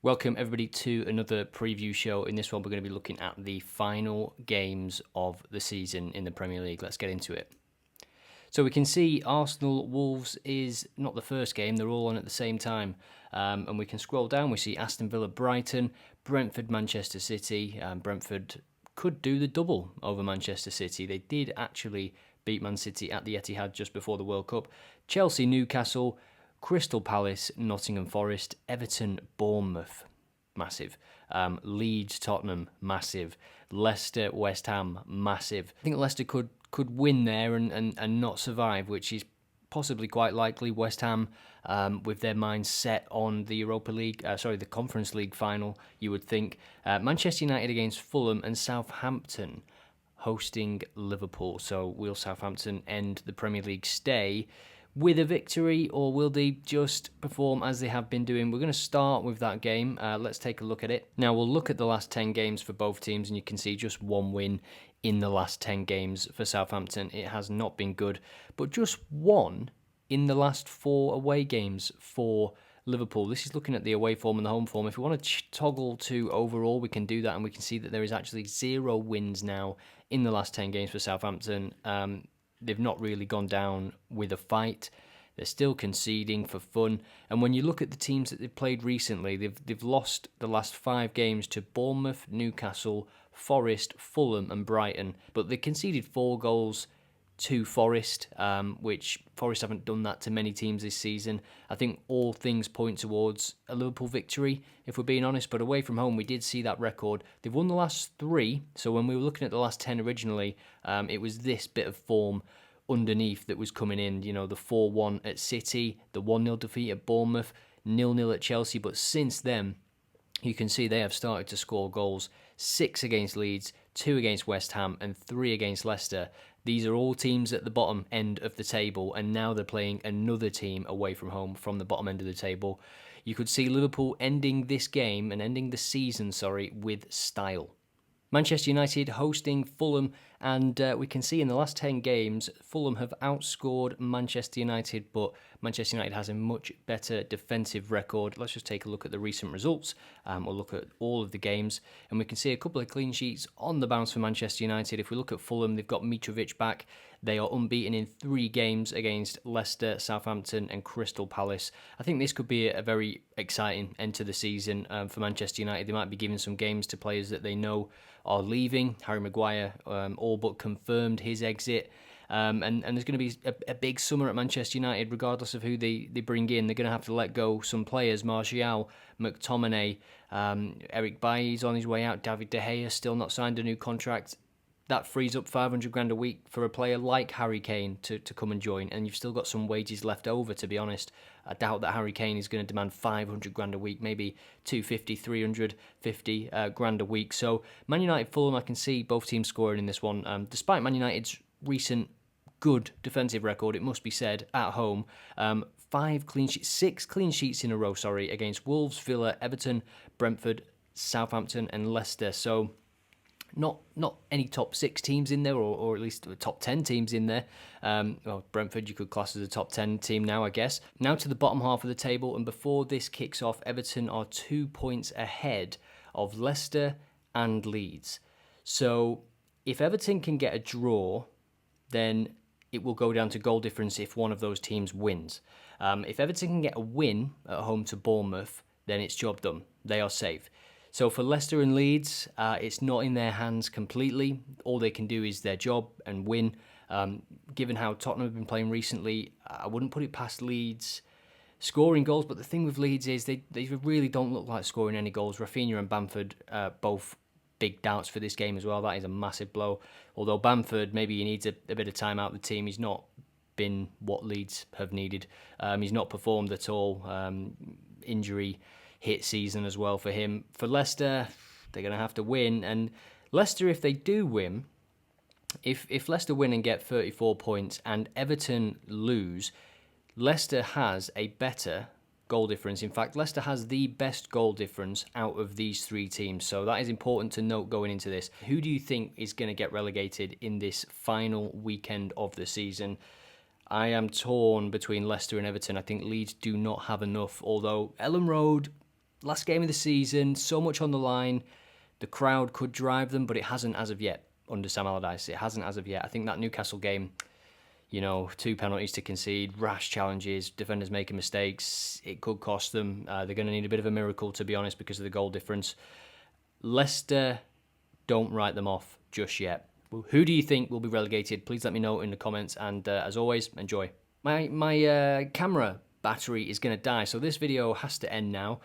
Welcome everybody to another preview show. In this one we're going to be looking at the final games of the season in the Premier League. Let's get into it. So we can see Arsenal-Wolves is not the first game, they're all on at the same time. And we can scroll down, we see Aston Villa-Brighton, Brentford-Manchester City. Brentford could do the double over Manchester City. They did actually beat Man City at the Etihad just before the World Cup. Chelsea-Newcastle, Crystal Palace, Nottingham Forest, Everton, Bournemouth, massive. Leeds, Tottenham, massive. Leicester, West Ham, massive. I think Leicester could win there and not survive, which is possibly quite likely. West Ham, with their minds set on the the Conference League final, you would think. Manchester United against Fulham and Southampton hosting Liverpool. So will Southampton end the Premier League stay with a victory, or will they just perform as they have been doing? We're going to start with that game. Let's take a look at it. Now, we'll look at the last 10 games for both teams, and you can see just one win in the last 10 games for Southampton. It has not been good, but just one in the last 4 away games for Liverpool. This is looking at the away form and the home form. If we want to toggle to overall, we can do that, and we can see that there is actually 0 wins now in the last 10 games for Southampton. They've not really gone down with a fight. They're still conceding for fun. And when you look at the teams that they've played recently, they've lost the last 5 games to Bournemouth, Newcastle, Forest, Fulham and Brighton. But they conceded 4 goals to Forest, which Forest haven't done that to many teams this season. I think all things point towards a Liverpool victory, if we're being honest. But away from home, we did see that record. They've won the last 3, so when we were looking at the last 10 originally, it was this bit of form underneath that was coming in. You know, the 4-1 at City, the 1-0 defeat at Bournemouth, 0-0 at Chelsea. But since then, you can see they have started to score goals. 6 against Leeds, 2 against West Ham and 3 against Leicester. These are all teams at the bottom end of the table, and now they're playing another team away from home from the bottom end of the table. You could see Liverpool ending this game and ending the season, with style. Manchester United hosting Fulham, and we can see in the last 10 games, Fulham have outscored Manchester United, but Manchester United has a much better defensive record. Let's just take a look at the recent results. We'll look at all of the games, and we can see a couple of clean sheets on the bounce for Manchester United. If we look at Fulham, they've got Mitrovic back. They are unbeaten in 3 games against Leicester, Southampton and Crystal Palace. I think this could be a very exciting end to the season for Manchester United. They might be giving some games to players that they know are leaving. Harry Maguire all but confirmed his exit. And there's going to be a big summer at Manchester United, regardless of who they bring in. They're going to have to let go some players. Martial, McTominay, Eric Bailly's on his way out. David De Gea still not signed a new contract. That frees up 500 grand a week for a player like Harry Kane to come and join, and you've still got some wages left over, to be honest. I doubt that Harry Kane is going to demand 500 grand a week, maybe 250, 350 grand a week. So Man United, Fulham, I can see both teams scoring in this one. Despite Man United's recent good defensive record, it must be said, at home, 6 clean sheets in a row, against Wolves, Villa, Everton, Brentford, Southampton and Leicester. So not any top 6 teams in there, or at least top 10 teams in there. Brentford you could class as a top 10 team now, I guess. Now to the bottom half of the table, and before this kicks off, Everton are 2 points ahead of Leicester and Leeds. So if Everton can get a draw, then it will go down to goal difference if one of those teams wins. If Everton can get a win at home to Bournemouth, then it's job done. They are safe. So for Leicester and Leeds, it's not in their hands completely. All they can do is their job and win. Given how Tottenham have been playing recently, I wouldn't put it past Leeds scoring goals. But the thing with Leeds is they really don't look like scoring any goals. Rafinha and Bamford both big doubts for this game as well. That is a massive blow. Although Bamford, maybe he needs a bit of time out of the team. He's not been what Leeds have needed. He's not performed at all. Injury hit season as well for him. For Leicester, they're going to have to win. And Leicester, if they do win, if Leicester win and get 34 points and Everton lose, Leicester has a better goal difference. In fact, Leicester has the best goal difference out of these 3 teams. So that is important to note going into this. Who do you think is going to get relegated in this final weekend of the season? I am torn between Leicester and Everton. I think Leeds do not have enough, although Ellen Road last game of the season, so much on the line. The crowd could drive them, but it hasn't as of yet under Sam Allardyce. It hasn't as of yet. I think that Newcastle game, 2 penalties to concede, rash challenges, defenders making mistakes, it could cost them. They're going to need a bit of a miracle, to be honest, because of the goal difference. Leicester, don't write them off just yet. Who do you think will be relegated? Please let me know in the comments, and as always, enjoy. My camera battery is going to die, so this video has to end now.